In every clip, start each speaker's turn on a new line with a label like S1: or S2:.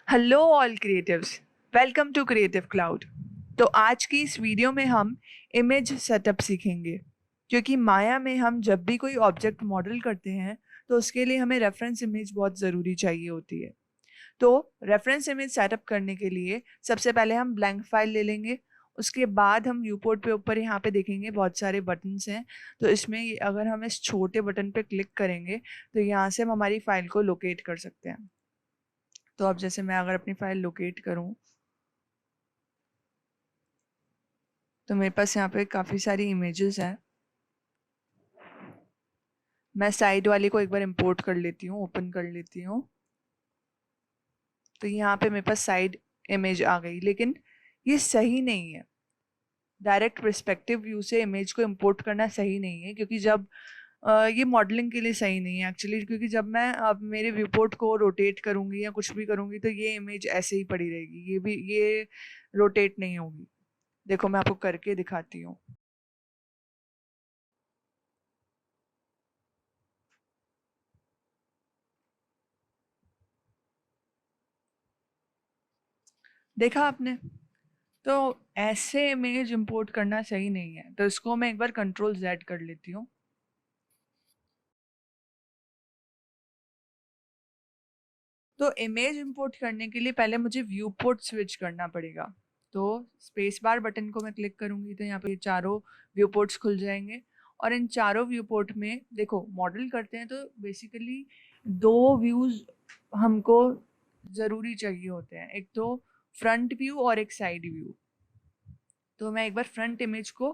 S1: Hello all creatives, welcome to Creative Cloud. तो आज की इस वीडियो में हम इमेज सेटअप सीखेंगे, क्योंकि माया में हम जब भी कोई ऑब्जेक्ट मॉडल करते हैं तो उसके लिए हमें रेफरेंस इमेज बहुत ज़रूरी चाहिए होती है। तो रेफरेंस इमेज सेटअप करने के लिए सबसे पहले हम ब्लैंक फाइल ले लेंगे। उसके बाद हम व्यूपोर्ट पे ऊपर यहाँ पे देखेंगे बहुत सारे बटन्स हैं। तो इसमें अगर हम इस छोटे बटन पे क्लिक करेंगे तो यहाँ से हम हमारी फाइल को लोकेट कर सकते हैं। तो अब जैसे मैं अगर अपनी फाइल लोकेट करूं तो मेरे पास यहाँ पे काफ़ी सारी इमेजेस हैं। मैं साइड वाली को एक बार इंपोर्ट कर लेती हूँ, ओपन कर लेती हूँ। तो यहाँ पे मेरे पास साइड इमेज आ गई, लेकिन ये सही नहीं है। डायरेक्ट पर्सपेक्टिव व्यू से इमेज को इंपोर्ट करना सही नहीं है, क्योंकि जब ये मॉडलिंग के लिए सही नहीं है एक्चुअली, क्योंकि जब मैं अब मेरे व्यूपोर्ट को रोटेट करूँगी या कुछ भी करूँगी तो ये इमेज ऐसे ही पड़ी रहेगी, ये रोटेट नहीं होगी। देखो मैं आपको करके दिखाती हूँ। देखा आपने? तो ऐसे इमेज इंपोर्ट करना सही नहीं है। तो इसको मैं एक बार कंट्रोल Z कर लेती हूँ। तो इमेज इंपोर्ट करने के लिए पहले मुझे व्यू पोर्ट स्विच करना पड़ेगा। तो स्पेस बार बटन को मैं क्लिक करूंगी तो यहाँ पे चारों व्यू पोर्ट्स खुल जाएंगे। और इन चारों व्यू पोर्ट में देखो, मॉडल करते हैं तो बेसिकली दो व्यूज हमको ज़रूरी चाहिए होते हैं, एक तो फ्रंट व्यू और एक साइड व्यू। तो मैं एक बार फ्रंट इमेज को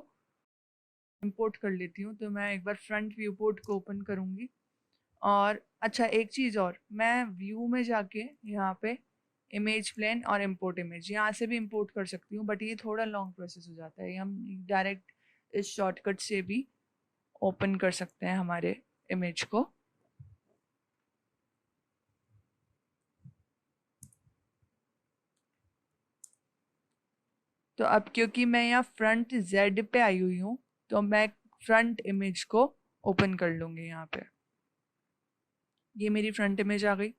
S1: इंपोर्ट कर लेती हूँ। तो मैं एक बार फ्रंट व्यू पोर्ट को ओपन करूँगी। और अच्छा, एक चीज़ और, मैं व्यू में जाके यहाँ पे इमेज प्लेन और इंपोर्ट इमेज यहाँ से भी इंपोर्ट कर सकती हूँ, बट ये थोड़ा लॉन्ग प्रोसेस हो जाता है। हम डायरेक्ट इस शॉर्टकट से भी ओपन कर सकते हैं हमारे इमेज को। तो अब क्योंकि मैं यहाँ फ्रंट जेड पे आई हुई हूँ तो मैं फ्रंट इमेज को ओपन कर लूँगी। यहाँ पे ये मेरी फ्रंट इमेज आ गई।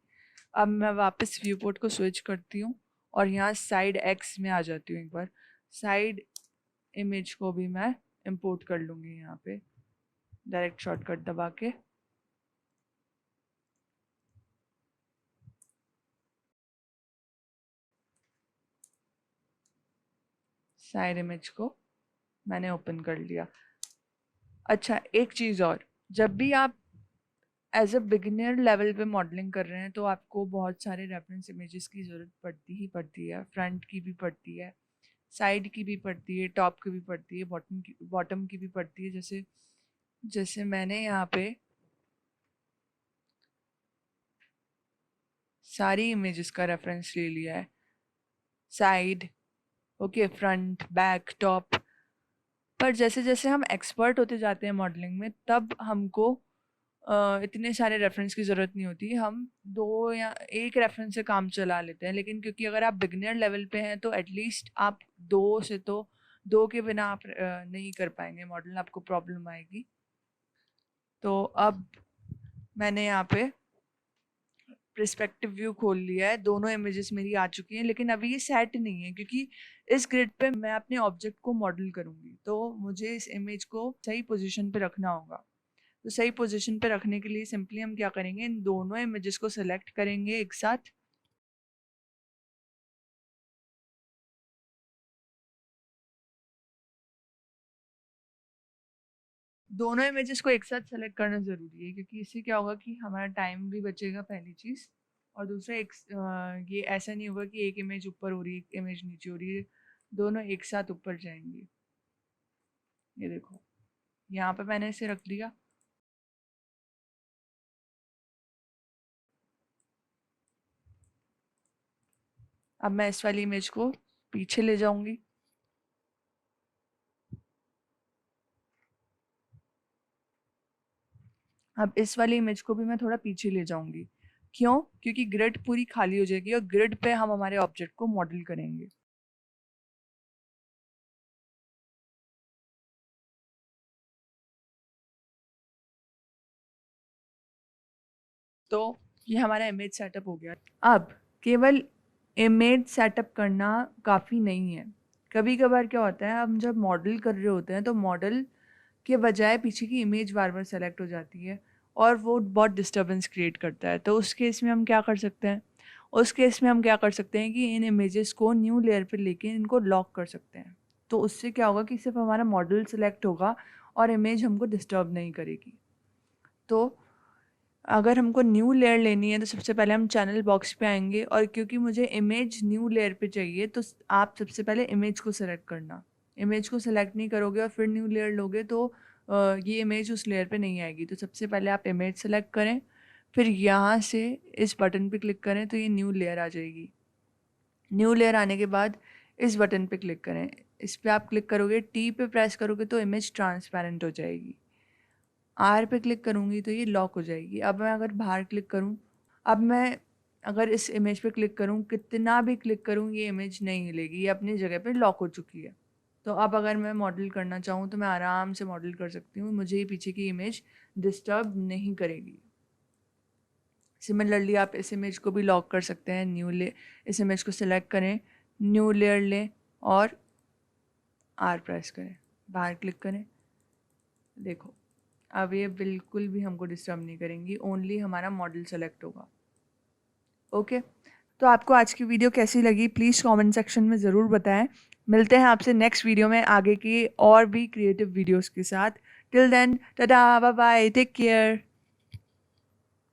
S1: अब मैं वापस व्यू पोर्ट को स्विच करती हूँ और यहाँ साइड एक्स में आ जाती हूँ। एक बार साइड इमेज को भी मैं इंपोर्ट कर लूँगी यहाँ पे डायरेक्ट शॉर्टकट दबा के। साइड इमेज को मैंने ओपन कर लिया। अच्छा, एक चीज़ और, जब भी आप एज अ बिगिनर लेवल पे मॉडलिंग कर रहे हैं तो आपको बहुत सारे रेफरेंस इमेजेस की ज़रूरत पड़ती ही पड़ती है। फ्रंट की भी पड़ती है, साइड की भी पड़ती है, टॉप की भी पड़ती है, बॉटम की भी पड़ती है। जैसे जैसे मैंने यहाँ पे सारी इमेजेस का रेफरेंस ले लिया है, side, okay, front, back, top. पर जैसे जैसे हम एक्सपर्ट होते जाते हैं मॉडलिंग में, तब हमको इतने सारे रेफरेंस की ज़रूरत नहीं होती। हम दो या एक रेफरेंस से काम चला लेते हैं। लेकिन क्योंकि अगर आप बिगिनर लेवल पे हैं तो एटलीस्ट आप दो से तो दो के बिना आप नहीं कर पाएंगे मॉडल, आपको प्रॉब्लम आएगी। तो अब मैंने यहाँ पे पर्सपेक्टिव व्यू खोल लिया है, दोनों इमेजेस मेरी आ चुकी हैं, लेकिन अभी ये सेट नहीं है क्योंकि इस ग्रिड पे मैं अपने ऑब्जेक्ट को मॉडल करूंगी तो मुझे इस इमेज को सही पोजीशन पे रखना होगा। तो सही पोजीशन पे रखने के लिए सिंपली हम क्या करेंगे, इन दोनों इमेजेस को सिलेक्ट करेंगे एक साथ। दोनों इमेजेस को एक साथ सेलेक्ट करना ज़रूरी है, क्योंकि इससे क्या होगा कि हमारा टाइम भी बचेगा, पहली चीज़। और दूसरा, एक ये ऐसा नहीं होगा कि एक इमेज ऊपर हो रही है एक इमेज नीचे हो रही है, दोनों एक साथ ऊपर जाएंगी। ये देखो, यहाँ पे मैंने इसे रख दिया। अब मैं इस वाली इमेज को पीछे ले जाऊंगी। अब इस वाली इमेज को भी मैं थोड़ा पीछे ले जाऊंगी। क्यों? क्योंकि ग्रिड पूरी खाली हो जाएगी और ग्रिड पे हम हमारे ऑब्जेक्ट को मॉडल करेंगे। तो ये हमारा इमेज सेटअप हो गया। अब केवल इमेज सेटअप करना काफ़ी नहीं है। कभी कभार क्या होता है, हम जब मॉडल कर रहे होते हैं तो मॉडल के बजाय पीछे की इमेज बार बार सेलेक्ट हो जाती है और वो बहुत डिस्टर्बेंस क्रिएट करता है। तो उस केस में हम क्या कर सकते हैं, उस केस में हम क्या कर सकते हैं कि इन इमेजेस को न्यू लेयर पे लेके इनको लॉक कर सकते हैं। तो उससे क्या होगा कि सिर्फ हमारा मॉडल सेलेक्ट होगा और इमेज हमको डिस्टर्ब नहीं करेगी। तो अगर हमको न्यू लेयर लेनी है तो सबसे पहले हम चैनल बॉक्स पे आएंगे, और क्योंकि मुझे इमेज न्यू लेयर पे चाहिए तो आप सबसे पहले इमेज को सेलेक्ट करना। इमेज को सेलेक्ट नहीं करोगे और फिर न्यू लेयर लोगे तो ये इमेज उस लेयर पे नहीं आएगी। तो सबसे पहले आप इमेज सेलेक्ट करें, फिर यहाँ से इस बटन पे क्लिक करें तो ये न्यू लेयर आ जाएगी। न्यू लेयर आने के बाद इस बटन पे क्लिक करें। इस पर आप क्लिक करोगे, टी पे प्रेस करोगे तो इमेज ट्रांसपेरेंट हो जाएगी। आर पे क्लिक करूँगी तो ये लॉक हो जाएगी। अब मैं अगर बाहर क्लिक करूँ, अब मैं अगर इस इमेज पे क्लिक करूँ, कितना भी क्लिक करूँ ये इमेज नहीं हिलेगी, ये अपनी जगह पे लॉक हो चुकी है। तो अब अगर मैं मॉडल करना चाहूँ तो मैं आराम से मॉडल कर सकती हूँ, मुझे ये पीछे की इमेज डिस्टर्ब नहीं करेगी। सिमिलरली आप इस इमेज को भी लॉक कर सकते हैं। इस इमेज को सिलेक्ट करें, न्यू लेयर लें और आर प्रेस करें, बाहर क्लिक करें। देखो अब ये बिल्कुल भी हमको डिस्टर्ब नहीं करेंगी, ओनली हमारा मॉडल सेलेक्ट होगा। ओके, तो आपको आज की वीडियो कैसी लगी प्लीज़ कमेंट सेक्शन में ज़रूर बताएं। मिलते हैं आपसे नेक्स्ट वीडियो में आगे की और भी क्रिएटिव वीडियोस के साथ। Till then tata, bye bye, take care.